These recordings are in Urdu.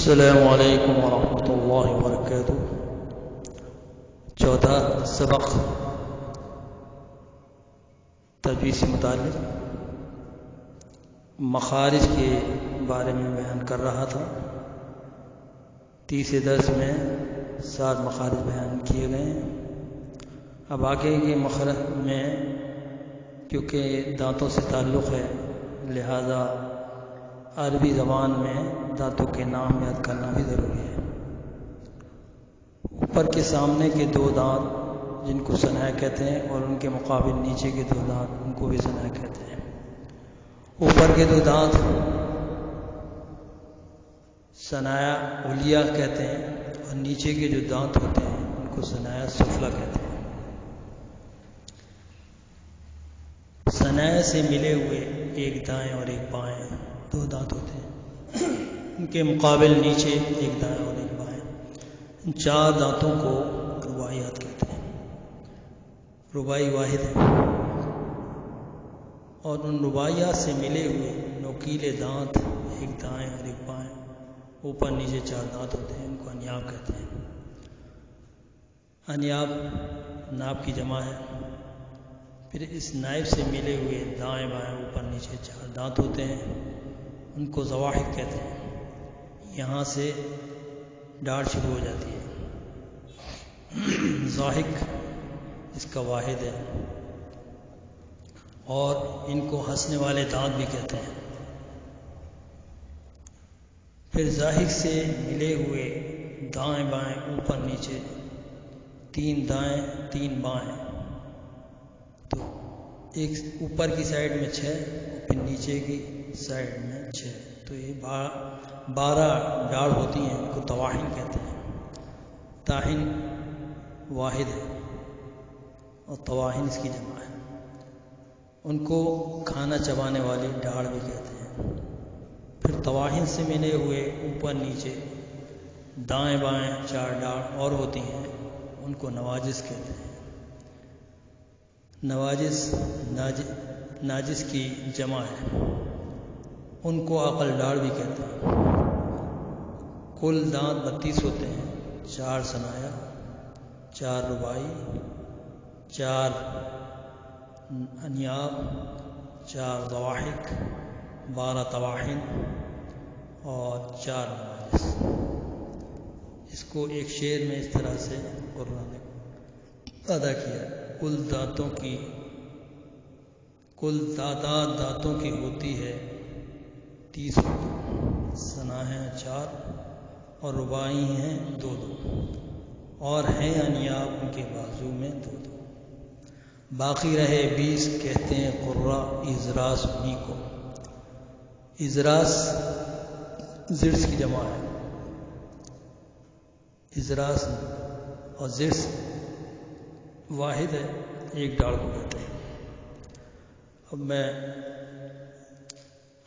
السلام علیکم ورحمۃ اللہ وبرکاتہ۔ چوتھا سبق تجوید سے متعلق مخارج کے بارے میں بیان کر رہا تھا۔ تیسرے درس میں 7 مخارج بیان کیے گئے ہیں۔ اب آگے کے مخرج میں کیونکہ دانتوں سے تعلق ہے، لہذا عربی زبان میں دانتوں کے نام یاد کرنا بھی ضروری ہے۔ اوپر کے سامنے کے 2 دانت جن کو ثنایا کہتے ہیں، اور ان کے مقابل نیچے کے 2 دانت ان کو بھی ثنایا کہتے ہیں۔ اوپر کے 2 دانت ثنایا علیا کہتے ہیں، اور نیچے کے جو دانت ہوتے ہیں ان کو ثنایا سفلا کہتے ہیں۔ ثنایا سے ملے ہوئے ایک دائیں اور ایک بائیں 2 دانت ہوتے ہیں، ان کے مقابل نیچے ایک دائیں اور ایک بائیں۔ ان 4 دانتوں کو رباعیات کہتے ہیں، رباعی واحد ہے۔ اور ان رباعیات سے ملے ہوئے نوکیلے دانت ایک دائیں اور ایک بائیں، اوپر نیچے 4 دانت ہوتے ہیں، ان کو انیاب کہتے ہیں۔ انیاب ناب کی جمع ہے۔ پھر اس نائب سے ملے ہوئے دائیں بائیں اوپر نیچے 4 دانت ہوتے ہیں، ان کو زواحق کہتے ہیں۔ یہاں سے ڈاڑھ شروع ہو جاتی ہے۔ زاحق اس کا واحد ہے، اور ان کو ہنسنے والے دانت بھی کہتے ہیں۔ پھر زاحق سے ملے ہوئے دائیں بائیں اوپر نیچے 3 دائیں 3 بائیں، تو ایک اوپر کی سائڈ میں 6 اور پھر نیچے کی سائڈ میں 6، تو یہ 12 ڈاڑھ ہوتی ہیں، ان کو طواحن کہتے ہیں۔ طاحن واحد ہے اور طواحن اس کی جمع ہے۔ ان کو کھانا چبانے والی ڈاڑھ بھی کہتے ہیں۔ پھر طواحن سے ملے ہوئے اوپر نیچے دائیں بائیں 4 ڈاڑھ اور ہوتی ہیں، ان کو نواجس کہتے ہیں۔ نواجس ناجس کی جمع ہے، ان کو عقل ڈاڑھ بھی کہتے ہیں۔ کل دانت 32 ہوتے ہیں، 4 ثنایا، 4 رباعی، 4 انیاب، 4 زواحق، 12 طواحن اور 4 نواجس۔ اس کو ایک شعر میں اس طرح سے قرآن نے ادا کیا: کل تعداد دانتوں کی ہوتی ہے 30 ثنا ہیں 4 اور رباعی ہیں 2 اور ہیں انیاب ان کے بازو میں 2 باقی رہے 20 کہتے ہیں قرہ ازراس انہی کو۔ ازراس زرس کی جمع ہے۔ ازراس اور زرس واحد ہے، ایک ڈاڑھ کو کہتے ہیں۔ اب میں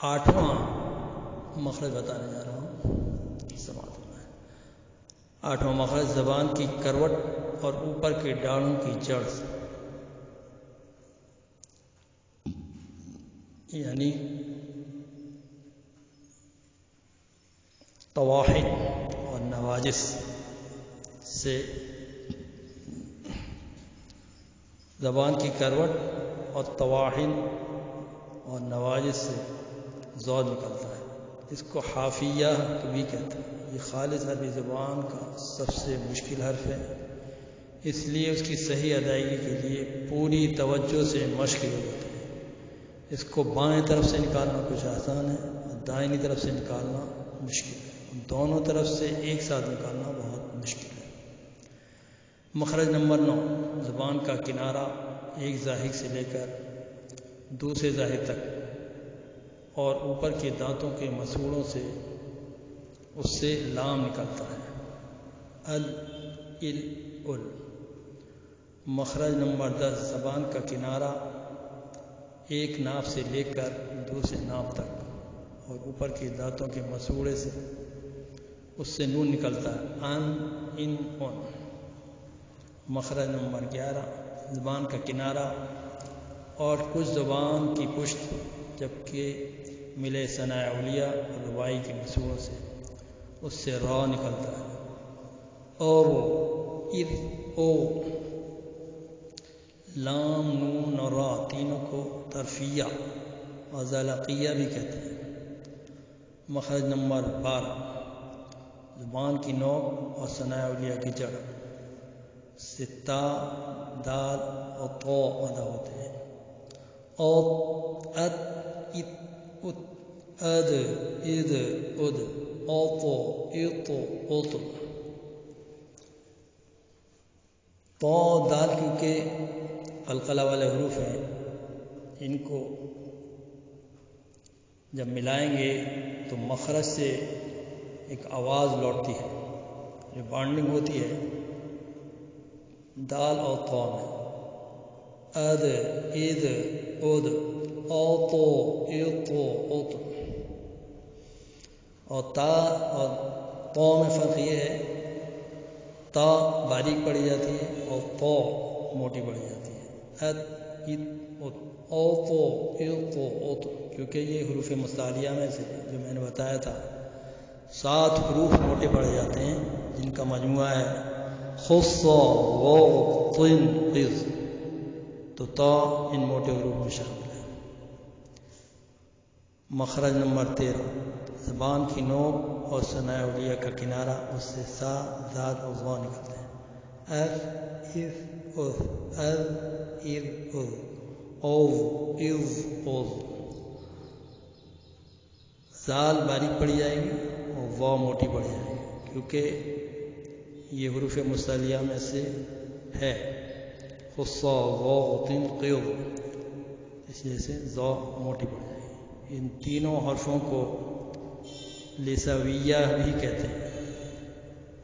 8واں مخرج بتانے جا رہا ہوں۔ 8واں مخرج زبان کی کروٹ اور اوپر کے ڈاڑھوں کی جڑ، یعنی طواحن اور نواجس سے زبان کی کروٹ اور طواحن اور نواجس سے زور نکلتا ہے۔ اس کو حافیہ بھی کہتے ہیں۔ یہ خالص عربی زبان کا سب سے مشکل حرف ہے، اس لیے اس کی صحیح ادائیگی کے لیے پوری توجہ سے مشق ضرورت ہے۔ اس کو بائیں طرف سے نکالنا کچھ آسان ہے اور دائیں طرف سے نکالنا مشکل ہے، دونوں طرف سے ایک ساتھ نکالنا بہت مشکل ہے۔ مخرج نمبر 9، زبان کا کنارہ ایک زاحق سے لے کر دوسرے زاحق تک اور اوپر کے دانتوں کے مسوڑوں سے اس سے لام نکلتا ہے، ال ال ال۔ مخرج نمبر 10، زبان کا کنارہ ایک ناف سے لے کر دوسرے ناف تک اور اوپر کے دانتوں کے مسوڑے سے اس سے نون نکلتا ہے، ان ان ان۔ مخرج نمبر 11، زبان کا کنارہ اور کچھ زبان کی پشت جبکہ ملے ثنایا علیا اور رباعی کے مسوڑوں سے اس سے را نکلتا ہے. اور اذ او، لام نون اور را تینوں کو ترفیہ اور زلقیہ بھی کہتے ہیں. مخرج نمبر 12، زبان کی نوک اور ثناء علیہ کی جڑ سے تا، دال اور تو ادا ہوتے ہیں. اور اد، ات، ات، اد، اد، اد، اوتو، ایتو، اوتو. تو دال کیونکہ قلقلہ والے حروف ہیں، ان کو جب ملائیں گے تو مخرج سے ایک آواز لوٹتی ہے، جو بانڈنگ ہوتی ہے دال اور تو میں. اد، اد، اد، اوتو، ایتو، اوتو. اور تا اور تو میں فرق یہ ہے، تا باریک پڑی جاتی ہے اور تو موٹی پڑی جاتی ہے. اد، ات، ات، اوتو، ایتو، اوتو. کیونکہ یہ حروف مستعلیہ میں سے جو میں نے بتایا تھا 7 حروف موٹے پڑے جاتے ہیں، جن کا مجموعہ ہے خص و طن قز. تو تا ان موٹے حروف میں شامل ہے. مخرج نمبر 13، زبان کی نوک اور ثناء علیہ کا کنارہ، اس سے سا، زاد اور ضا نکلتے ہیں. اذ، اذ، اذ، اذ، اذ، اذ، اوز، اذ، اوز. زال باریک پڑی جائے گی اور وا موٹی پڑ جائے گی، کیونکہ یہ حروف مستعلیہ میں سے ہے. خصا، وا، طن، قیض. اس لیے سے ضا موٹی پڑ جائے گی. ان تینوں حرفوں کو لسویہ بھی کہتے ہیں.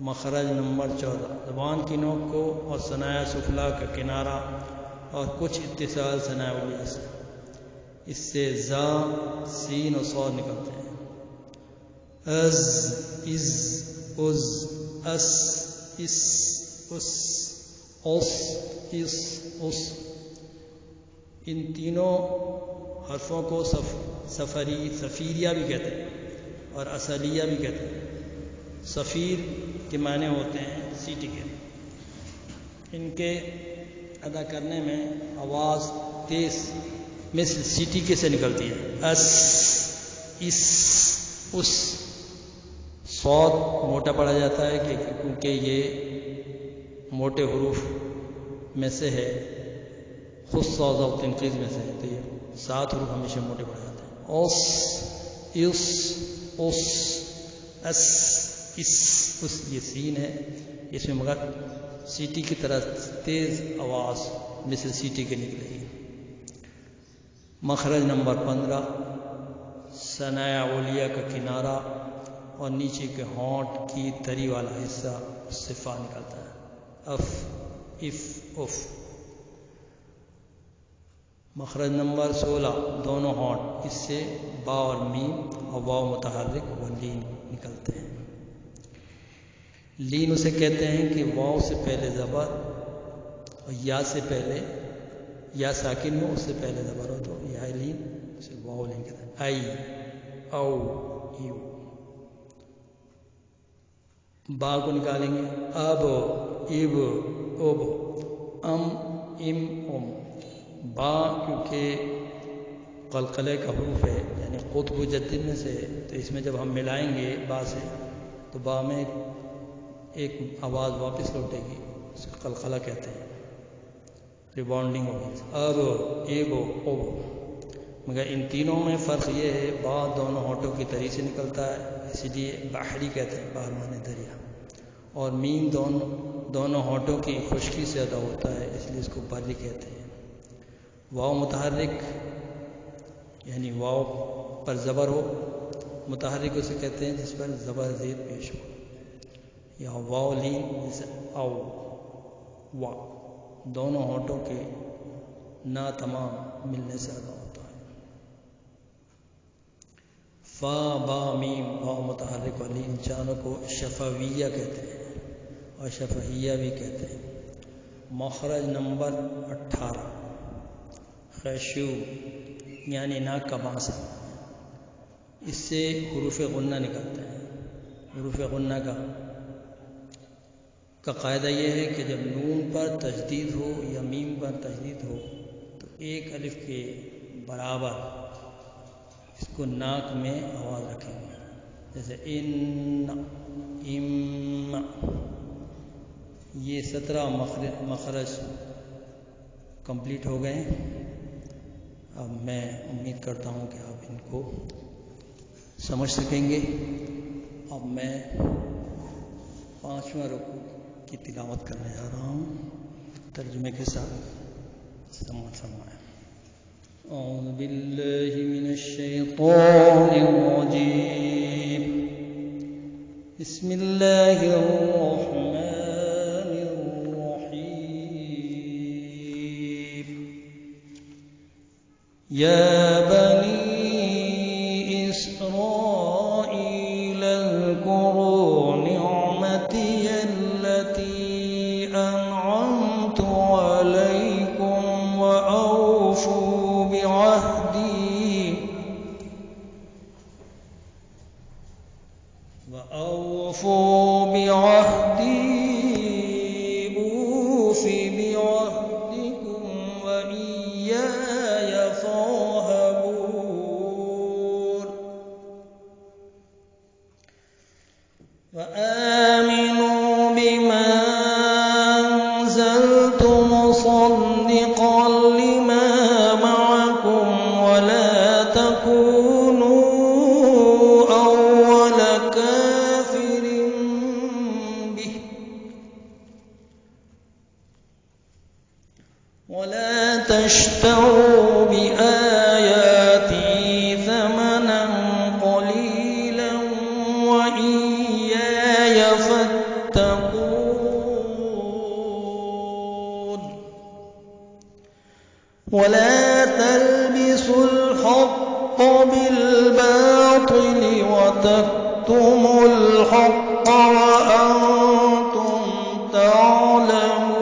مخرج نمبر 14، زبان کی نوک کو اور ثناء سفلی کا کنارہ اور کچھ اتصال ثناء علیہ سے، اس سے زا، سین اور صاد نکلتے ہیں. از، از، از، اس، اس، اس، اوس، اس، اس. ان تینوں حرفوں کو صفیریہ بھی کہتے ہیں اور اصلیہ بھی کہتے ہیں. صفیر کے معنی ہوتے ہیں سیٹی کے. ان کے ادا کرنے میں آواز تیز مثل سیٹی کے سے نکلتی ہے. اس، اس، اس. صاد موٹا پڑا جاتا ہے کیونکہ یہ موٹے حروف میں سے ہے، خود صاد و تنقیز میں سے ہے، تو یہ 7 حروف ہمیشہ موٹے پڑ جاتے ہیں. اوس، اس، اس، اس، اس، اس. یہ سین ہے، اس میں مگر سیٹی کی طرح تیز آواز مثل سیٹی کے نکلے گی. مخرج نمبر 15، ثناء علیہ کا کنارہ اور نیچے کے ہونٹ کی تری والا حصہ اس سے فا نکلتا ہے. If, if, if. مخرج نمبر 16، دونوں ہونٹ، اس سے با اور میم اور واو متحرک و لین نکلتے ہیں. لین اسے کہتے ہیں کہ واو سے پہلے زبر اور یا سے پہلے یا ساکن ہو، اس سے پہلے زبر ہو تو یا لین، اسے واو لین کہتے ہیں. ای، او، یو. با کو نکالیں گے، اب، اب، اب، ام، ام، ام. با کیونکہ قلقلے کا حروف ہے، یعنی قطب جدید میں سے ہے، تو اس میں جب ہم ملائیں گے با سے تو با میں ایک آواز واپس لوٹے گی، اسے قلقلہ کہتے ہیں. ریبانڈنگ ہوگی. اب، ایب، اوب. مگر ان تینوں میں فرق یہ ہے، با دونوں ہونٹوں کی تری سے نکلتا ہے، اسی لیے بحری کہتے ہیں، بحر مانے دریا. اور میم دونوں ہونٹوں کی خشکی سے ادا ہوتا ہے، اس لیے اس کو بری کہتے ہیں. واو متحرک، یعنی واو پر زبر ہو، متحرک اسے کہتے ہیں جس پر زبر زیر پیش ہو. یا واو لین جیسے او، وا. دونوں ہونٹوں کے نا تمام ملنے سے ادا ہوتا ہے. فا، با، میم، واو متحرک اور لین چاروں کو شفویہ کہتے ہیں اور شفہیہ بھی کہتے ہیں. مخرج نمبر 18، خیشو یعنی ناک کا بانسا، اس سے حروف غنہ نکلتے ہیں. حروف غنہ کا قاعدہ یہ ہے کہ جب نون پر تجدید ہو یا میم پر تجدید ہو تو ایک الف کے برابر اس کو ناک میں آواز رکھیں گے، جیسے ان، ام، یہ 17 مخرج کمپلیٹ ہو گئے ہیں۔ اب میں امید کرتا ہوں کہ آپ ان کو سمجھ سکیں گے۔ اب میں 5واں رکوع کی تلاوت کرنے جا رہا ہوں ترجمے کے ساتھ، سماعت فرمائیں۔ اعوذ باللہ من الشیطان الرجیم، بسم اللہ الرحمن الرحیم۔ یا بنی اسرائیل اذکروا نعمتی التي انعمت علیکم واوفوا بعہدی اوف بعہدکم وإیایا فارہبون۔ وآمنوا بما أنزلت مصدقا لما معكم ولا تكونوا أول كافر به ولا تشتروا بآياتي ثمنا قليلا وإياي فاتقون۔ ولا تلبسوا الحق بالباطل وتكتموا الحق وأنتم تعلمون۔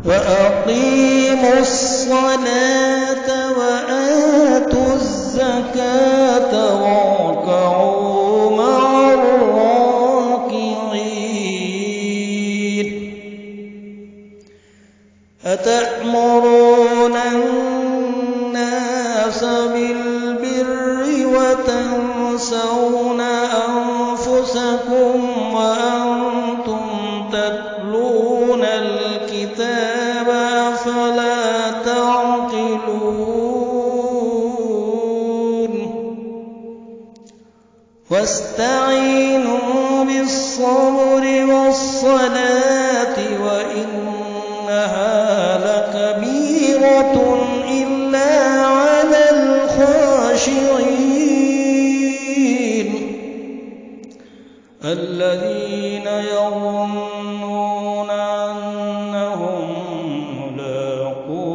وأقيموا الصلاة وآتوا الزكاة واركعوا مع الراكعين۔ أتأمرون الناس بالبر وتنسون أنفسكم وأنتم تتلون الكتاب أفلا تعقلون؟ واستعينوا بالصبر والصلاة وإنها لكبيرة إلا على الخاشعين الذين يظنون أنهم ملاقو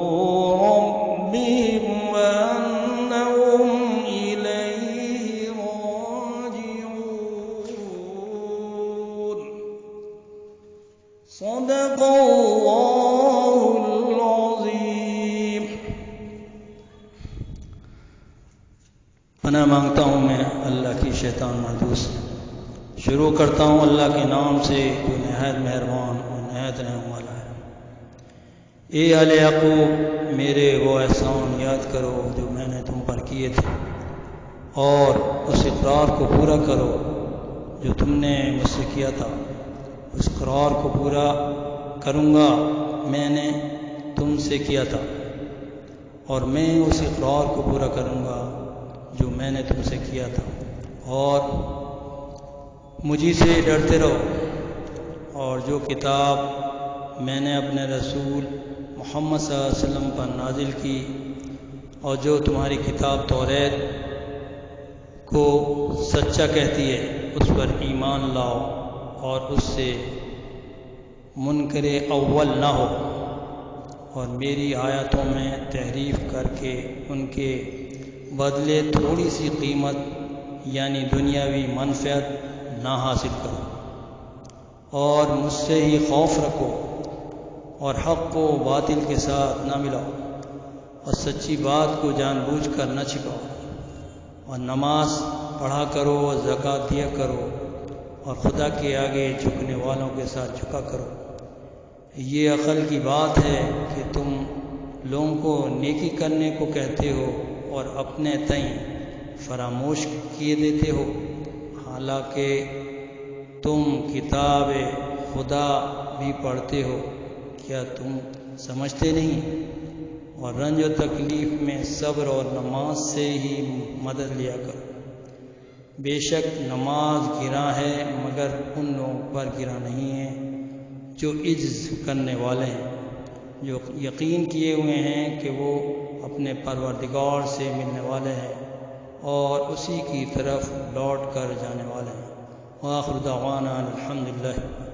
ربهم وأنهم إليه راجعون۔ صدق اللہ العظیم۔ پناہ مانگتا ہوں میں اللہ کی شیطان مردود سے۔ شروع کرتا ہوں اللہ کے نام سے جو نہایت مہربان اور نہایت رحم والا ہے۔ اے آل یعقوب، میرے وہ احسان یاد کرو جو میں نے تم پر کیے تھے، اور اس اقرار کو پورا کرو جو تم نے مجھ سے کیا تھا۔ اس اقرار کو پورا کروں گا میں نے تم سے کیا تھا، اور میں اس اقرار کو پورا کروں گا جو میں نے تم سے کیا تھا، اور مجھے سے ڈرتے رہو، اور جو کتاب میں نے اپنے رسول محمد صلی اللہ علیہ وسلم پر نازل کی اور جو تمہاری کتاب توریت کو سچا کہتی ہے اس پر ایمان لاؤ اور اس سے منکر اول نہ ہو، اور میری آیاتوں میں تحریف کر کے ان کے بدلے تھوڑی سی قیمت یعنی دنیاوی منفعت نہ حاصل کرو، اور مجھ سے ہی خوف رکھو اور حق کو باطل کے ساتھ نہ ملاؤ، اور سچی بات کو جان بوجھ کر نہ چھپاؤ، اور نماز پڑھا کرو اور زکوٰۃ دیا کرو، اور خدا کے آگے جھکنے والوں کے ساتھ جھکا کرو۔ یہ عقل کی بات ہے کہ تم لوگوں کو نیکی کرنے کو کہتے ہو اور اپنے تئیں فراموش کیے دیتے ہو، حالانکہ تم کتاب خدا بھی پڑھتے ہو۔ کیا تم سمجھتے نہیں؟ اور رنج و تکلیف میں صبر اور نماز سے ہی مدد لیا کرو۔ بے شک نماز گراں ہے مگر ان لوگوں پر گراں نہیں ہے جو عجز کرنے والے ہیں، جو یقین کیے ہوئے ہیں کہ وہ اپنے پروردگار سے ملنے والے ہیں اور اسی کی طرف لوٹ کر جانے والے ہیں۔ وآخر دعوانا الحمدللہ۔